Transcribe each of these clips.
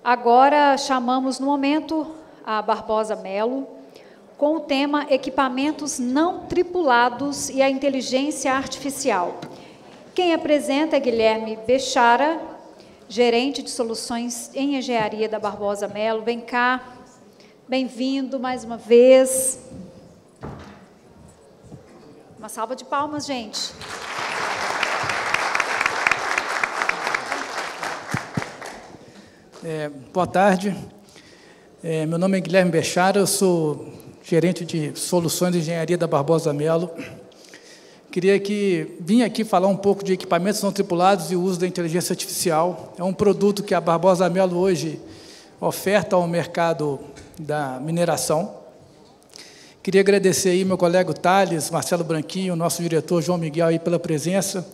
Agora chamamos no momento a Barbosa Melo com o tema Equipamentos não tripulados e a inteligência artificial. Quem apresenta é Guilherme Bechara, gerente de soluções em engenharia da Barbosa Melo. Vem cá, bem-vindo mais uma vez. Uma salva de palmas, gente. Boa tarde, meu nome é Guilherme Bechara, eu sou gerente de soluções de engenharia da Barbosa Melo. Vim aqui falar um pouco de equipamentos não tripulados e o uso da inteligência artificial. É um produto que a Barbosa Melo hoje oferta ao mercado da mineração. Queria agradecer aí meu colega Thales, Marcelo Branquinho, nosso diretor João Miguel aí pela presença.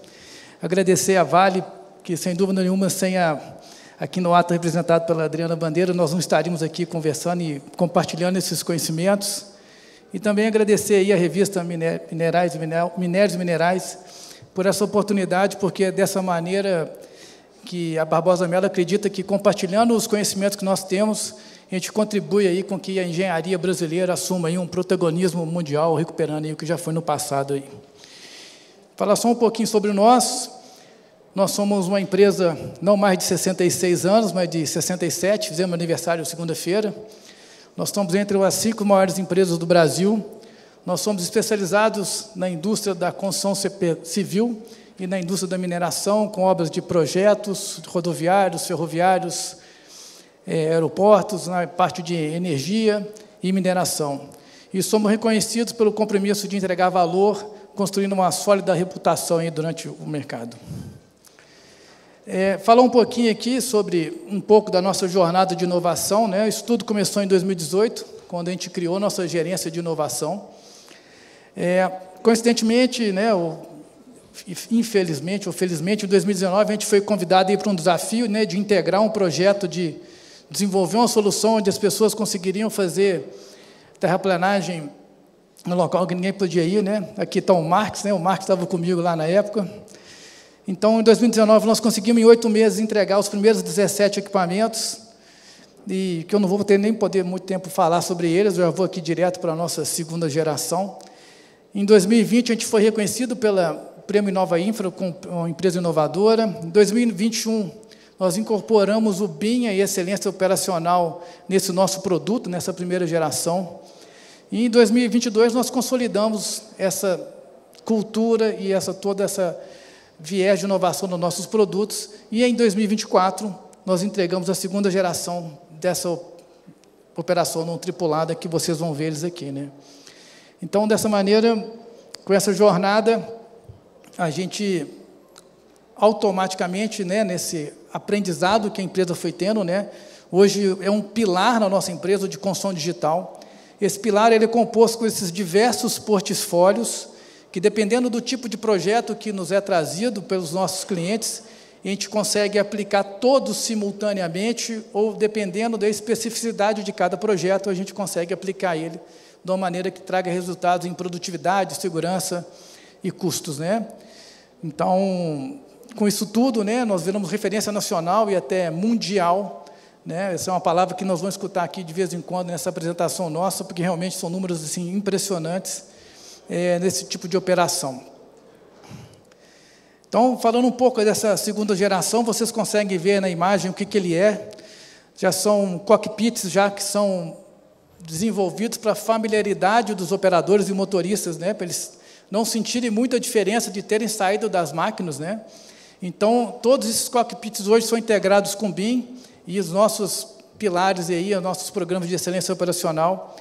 Agradecer a Vale, que sem dúvida nenhuma, aqui no ato representado pela Adriana Bandeira, nós não estaríamos aqui conversando e compartilhando esses conhecimentos. E também agradecer aí a revista Minérios e Minerais por essa oportunidade, porque é dessa maneira que a Barbosa Melo acredita que, compartilhando os conhecimentos que nós temos, a gente contribui aí com que a engenharia brasileira assuma aí um protagonismo mundial, recuperando aí o que já foi no passado aí. Falar só um pouquinho sobre nós. Nós somos uma empresa não mais de 66 anos, mas de 67, fizemos aniversário segunda-feira. Nós estamos entre as 5 maiores empresas do Brasil. Nós somos especializados na indústria da construção civil e na indústria da mineração, com obras de projetos rodoviários, ferroviários, aeroportos, na parte de energia e mineração. E somos reconhecidos pelo compromisso de entregar valor, construindo uma sólida reputação aí durante o mercado. Falar um pouquinho aqui sobre um pouco da nossa jornada de inovação, né? Isso tudo começou em 2018, quando a gente criou nossa gerência de inovação. Coincidentemente, né, infelizmente ou felizmente, em 2019, a gente foi convidado a ir para um desafio, né, de integrar um projeto de desenvolver uma solução onde as pessoas conseguiriam fazer terraplanagem no local que ninguém podia ir, né? Aqui está o Marcos, né? O Marcos estava comigo lá na época. Então, em 2019, nós conseguimos, em 8 meses, entregar os primeiros 17 equipamentos, e que eu não vou ter nem poder muito tempo falar sobre eles, eu já vou aqui direto para a nossa segunda geração. Em 2020, a gente foi reconhecido pela Prêmio Inova Infra, com uma empresa inovadora. Em 2021, nós incorporamos o BIM, a Excelência Operacional, nesse nosso produto, nessa primeira geração. E em 2022, nós consolidamos essa cultura e toda essa viés de inovação nos nossos produtos, e em 2024 nós entregamos a segunda geração dessa operação não tripulada que vocês vão ver eles aqui, né? Então, dessa maneira, com essa jornada, a gente automaticamente, né, nesse aprendizado que a empresa foi tendo, né, hoje é um pilar na nossa empresa de construção digital. Esse pilar ele é composto com esses diversos portfólios que, dependendo do tipo de projeto que nos é trazido pelos nossos clientes, a gente consegue aplicar todos simultaneamente, ou, dependendo da especificidade de cada projeto, a gente consegue aplicar ele de uma maneira que traga resultados em produtividade, segurança e custos, né? Então, com isso tudo, né, nós viramos referência nacional e até mundial, né? Essa é uma palavra que nós vamos escutar aqui de vez em quando nessa apresentação nossa, porque realmente são números assim, impressionantes, nesse tipo de operação. Então, falando um pouco dessa segunda geração, vocês conseguem ver na imagem o que ele é. Já são cockpits que são desenvolvidos para a familiaridade dos operadores e motoristas, né, para eles não sentirem muita diferença de terem saído das máquinas, né. Então, todos esses cockpits hoje são integrados com BIM, e os nossos pilares aí, os nossos programas de excelência operacional,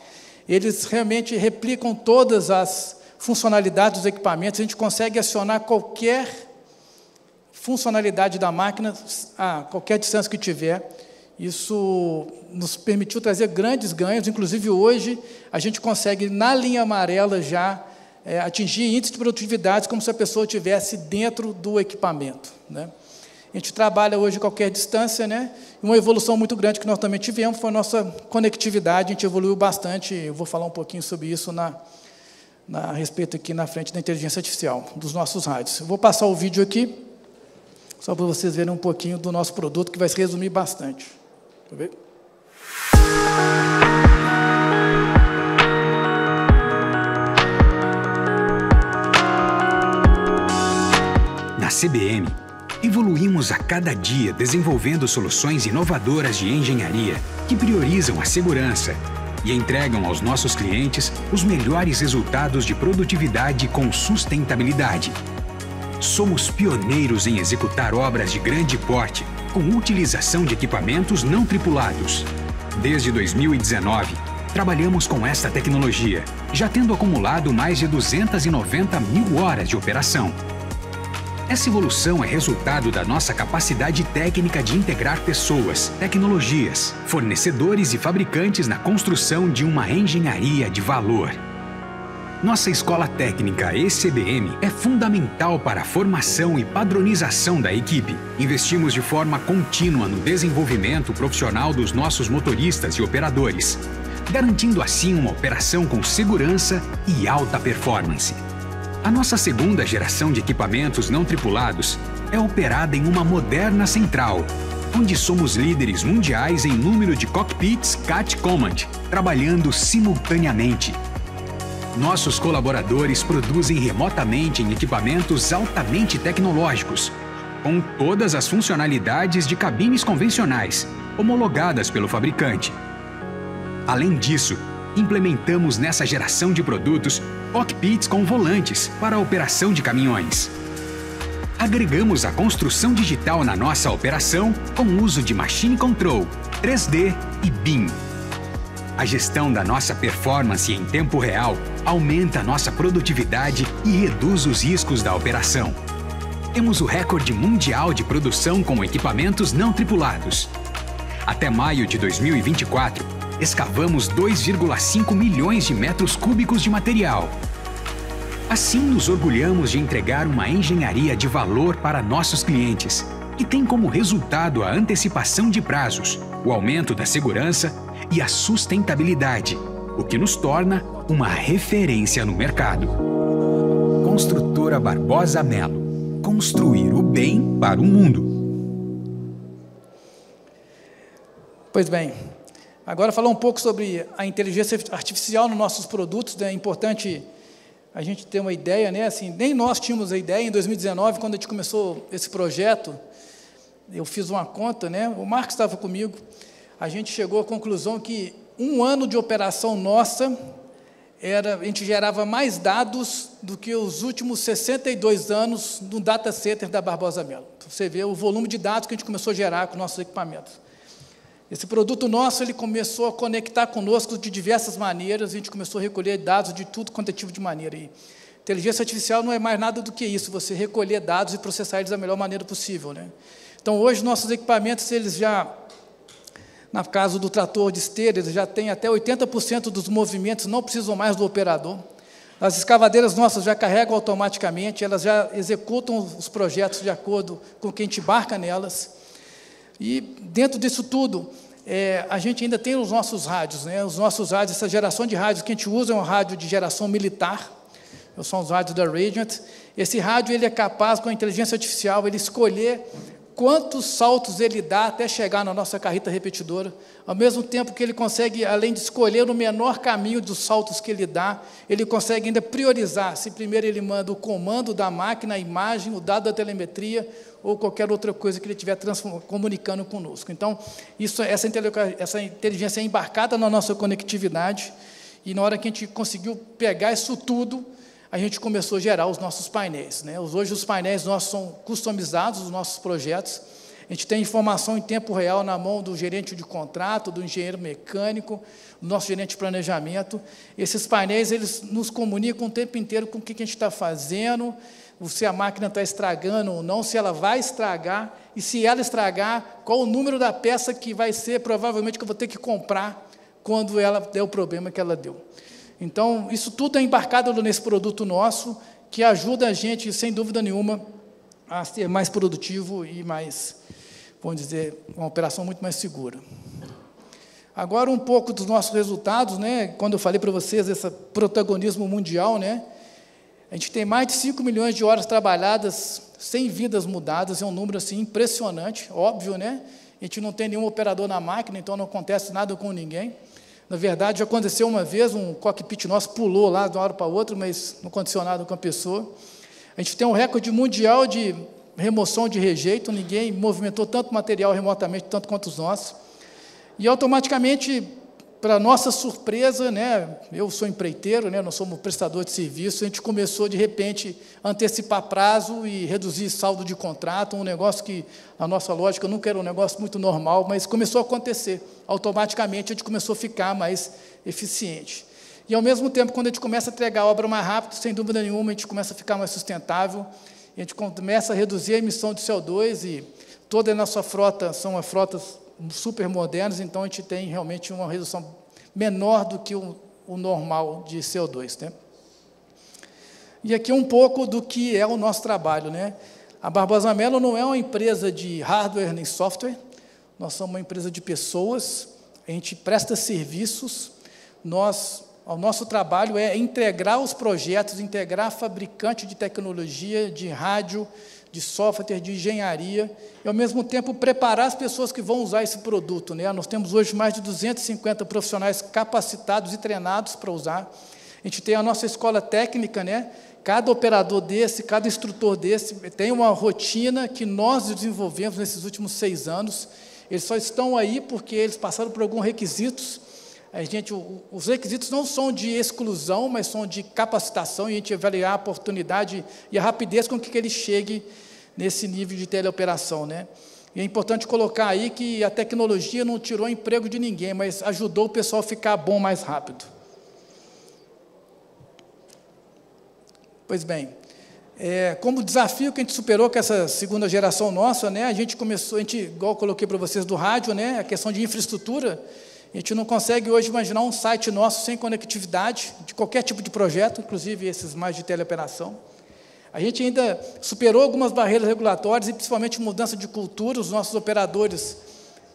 eles realmente replicam todas as funcionalidades dos equipamentos. A gente consegue acionar qualquer funcionalidade da máquina a qualquer distância que tiver. Isso nos permitiu trazer grandes ganhos. Inclusive, hoje, a gente consegue, na linha amarela, já atingir índices de produtividade como se a pessoa estivesse dentro do equipamento, né? A gente trabalha hoje a qualquer distância, né? Uma evolução muito grande que nós também tivemos foi a nossa conectividade. A gente evoluiu bastante. Eu vou falar um pouquinho sobre isso a respeito aqui na frente da inteligência artificial, dos nossos rádios. Eu vou passar o vídeo aqui, só para vocês verem um pouquinho do nosso produto, que vai se resumir bastante. Na CBM, evoluímos a cada dia desenvolvendo soluções inovadoras de engenharia que priorizam a segurança e entregam aos nossos clientes os melhores resultados de produtividade com sustentabilidade. Somos pioneiros em executar obras de grande porte com utilização de equipamentos não tripulados. Desde 2019, trabalhamos com esta tecnologia, já tendo acumulado mais de 290 mil horas de operação. Essa evolução é resultado da nossa capacidade técnica de integrar pessoas, tecnologias, fornecedores e fabricantes na construção de uma engenharia de valor. Nossa escola técnica ECBM é fundamental para a formação e padronização da equipe. Investimos de forma contínua no desenvolvimento profissional dos nossos motoristas e operadores, garantindo assim uma operação com segurança e alta performance. A nossa segunda geração de equipamentos não tripulados é operada em uma moderna central, onde somos líderes mundiais em número de cockpits CAT Command, trabalhando simultaneamente. Nossos colaboradores produzem remotamente em equipamentos altamente tecnológicos, com todas as funcionalidades de cabines convencionais, homologadas pelo fabricante. Além disso, implementamos nessa geração de produtos cockpits com volantes para a operação de caminhões. Agregamos a construção digital na nossa operação com o uso de Machine Control, 3D e BIM. A gestão da nossa performance em tempo real aumenta a nossa produtividade e reduz os riscos da operação. Temos o recorde mundial de produção com equipamentos não tripulados. Até maio de 2024, escavamos 2,5 milhões de metros cúbicos de material. Assim, nos orgulhamos de entregar uma engenharia de valor para nossos clientes, que tem como resultado a antecipação de prazos, o aumento da segurança e a sustentabilidade, o que nos torna uma referência no mercado. Construtora Barbosa Melo. Construir o bem para o mundo. Pois bem, agora falar um pouco sobre a inteligência artificial nos nossos produtos. É importante a gente ter uma ideia, né? Assim, nem nós tínhamos a ideia. Em 2019, quando a gente começou esse projeto, eu fiz uma conta, né? O Marcos estava comigo. A gente chegou à conclusão que um ano de operação nossa, a gente gerava mais dados do que os últimos 62 anos no data center da Barbosa Melo. Você vê o volume de dados que a gente começou a gerar com nossos equipamentos. Esse produto nosso, ele começou a conectar conosco de diversas maneiras, a gente começou a recolher dados de tudo quanto é tipo de maneira. E inteligência artificial não é mais nada do que isso, você recolher dados e processar eles da melhor maneira possível, né? Então, hoje, nossos equipamentos, eles já, no caso do trator de esteira, eles já têm até 80% dos movimentos, não precisam mais do operador. As escavadeiras nossas já carregam automaticamente, elas já executam os projetos de acordo com o que a gente embarca nelas. E, dentro disso tudo, a gente ainda tem os nossos rádios, né? Os nossos rádios, essa geração de rádios que a gente usa é um rádio de geração militar, são os rádios da Radiant. Esse rádio, ele é capaz, com a inteligência artificial, ele escolher quantos saltos ele dá até chegar na nossa carreta repetidora, ao mesmo tempo que ele consegue, além de escolher o menor caminho dos saltos que ele dá, ele consegue ainda priorizar, se primeiro ele manda o comando da máquina, a imagem, o dado da telemetria, ou qualquer outra coisa que ele estiver comunicando conosco. Então, essa inteligência é embarcada na nossa conectividade, e na hora que a gente conseguiu pegar isso tudo, a gente começou a gerar os nossos painéis, né? Hoje os painéis nossos são customizados, os nossos projetos. A gente tem informação em tempo real na mão do gerente de contrato, do engenheiro mecânico, do nosso gerente de planejamento. Esses painéis, eles nos comunicam o tempo inteiro com o que a gente está fazendo, se a máquina está estragando ou não, se ela vai estragar, e se ela estragar, qual o número da peça que vai ser, provavelmente, que eu vou ter que comprar quando ela der o problema que ela deu. Então, isso tudo é embarcado nesse produto nosso, que ajuda a gente, sem dúvida nenhuma, a ser mais produtivo e mais, vamos dizer, uma operação muito mais segura. Agora, um pouco dos nossos resultados, né? Quando eu falei para vocês esse protagonismo mundial, né? A gente tem mais de 5 milhões de horas trabalhadas 100 vidas mudadas, é um número assim, impressionante, óbvio, né? A gente não tem nenhum operador na máquina, então não acontece nada com ninguém. Na verdade, já aconteceu uma vez, um cockpit nosso pulou lá de uma hora para outra, mas não aconteceu nada com a pessoa. A gente tem um recorde mundial de remoção de rejeito, ninguém movimentou tanto material remotamente, tanto quanto os nossos. E, automaticamente, para nossa surpresa, né, eu sou empreiteiro, né, nós somos prestador de serviço, a gente começou, de repente, a antecipar prazo e reduzir saldo de contrato, um negócio que, na nossa lógica, nunca era um negócio muito normal, mas começou a acontecer. Automaticamente, a gente começou a ficar mais eficiente. E, ao mesmo tempo, quando a gente começa a entregar a obra mais rápido, sem dúvida nenhuma, a gente começa a ficar mais sustentável, a gente começa a reduzir a emissão de CO2, e toda a nossa frota são frotas super modernas, então a gente tem realmente uma redução menor do que o normal de CO2, né? E aqui um pouco do que é o nosso trabalho, né? A Barbosa Melo não é uma empresa de hardware nem software, nós somos uma empresa de pessoas, a gente presta serviços, o nosso trabalho é integrar os projetos, integrar fabricante de tecnologia, de rádio, de software, de engenharia, e, ao mesmo tempo, preparar as pessoas que vão usar esse produto, né? Nós temos hoje mais de 250 profissionais capacitados e treinados para usar. A gente tem a nossa escola técnica, né? Cada operador desse, cada instrutor desse, tem uma rotina que nós desenvolvemos nesses últimos 6 anos. Eles só estão aí porque eles passaram por alguns requisitos. Os requisitos não são de exclusão, mas são de capacitação, e a gente avaliar a oportunidade e a rapidez com que ele chegue nesse nível de teleoperação, né? E é importante colocar aí que a tecnologia não tirou emprego de ninguém, mas ajudou o pessoal a ficar bom mais rápido. Pois bem, como desafio que a gente superou com essa segunda geração nossa, né, a gente, igual eu coloquei para vocês do rádio, né, a questão de infraestrutura, a gente não consegue hoje imaginar um site nosso sem conectividade, de qualquer tipo de projeto, inclusive esses mais de teleoperação. A gente ainda superou algumas barreiras regulatórias e, principalmente, mudança de cultura. Os nossos operadores,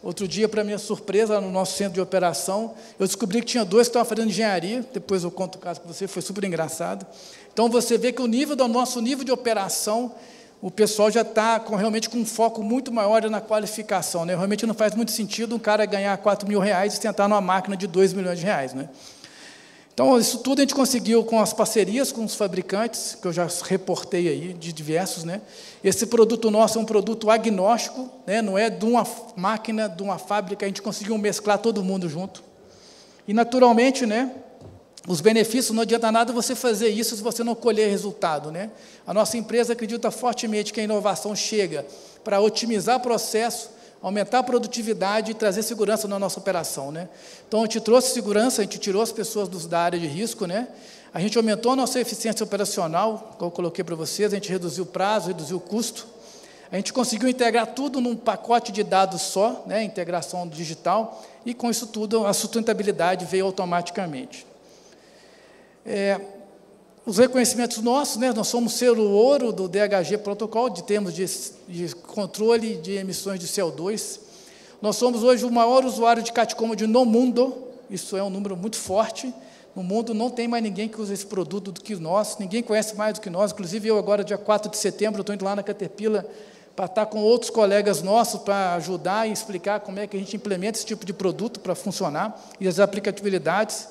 outro dia, para minha surpresa, no nosso centro de operação, eu descobri que tinha 2 que estavam fazendo engenharia, depois eu conto o caso com você, foi super engraçado. Então, você vê que o nosso nível de operação, o pessoal já está realmente com um foco muito maior na qualificação, né? Realmente não faz muito sentido um cara ganhar R$4.000 e tentar numa máquina de R$2 milhões, né? Então, isso tudo a gente conseguiu com as parcerias com os fabricantes, que eu já reportei aí, de diversos, né? Esse produto nosso é um produto agnóstico, né? Não é de uma máquina, de uma fábrica, a gente conseguiu mesclar todo mundo junto. E, naturalmente, né, os benefícios, não adianta nada você fazer isso se você não colher resultado, né? A nossa empresa acredita fortemente que a inovação chega para otimizar o processo, aumentar a produtividade e trazer segurança na nossa operação, né? Então, a gente trouxe segurança, a gente tirou as pessoas da área de risco, né? A gente aumentou a nossa eficiência operacional, como eu coloquei para vocês, a gente reduziu o prazo, reduziu o custo, a gente conseguiu integrar tudo num pacote de dados só, né? Integração digital, e com isso tudo a sustentabilidade veio automaticamente. Os reconhecimentos nossos, né, nós somos selo ouro do DHG Protocol, de termos de controle de emissões de CO2. Nós somos hoje o maior usuário de CATCOM no mundo, isso é um número muito forte. No mundo não tem mais ninguém que usa esse produto do que nós, ninguém conhece mais do que nós, inclusive eu agora, dia 4 de setembro, estou indo lá na Caterpillar para estar com outros colegas nossos para ajudar e explicar como é que a gente implementa esse tipo de produto para funcionar e as aplicabilidades.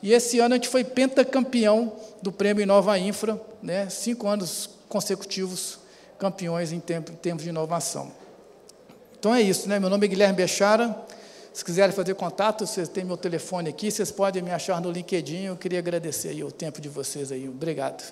E esse ano a gente foi pentacampeão do Prêmio Inova Infra, né? 5 anos consecutivos campeões em termos de inovação. Então é isso, né? Meu nome é Guilherme Bechara. Se quiserem fazer contato, vocês têm meu telefone aqui, vocês podem me achar no LinkedIn. Eu queria agradecer aí o tempo de vocês aí. Obrigado.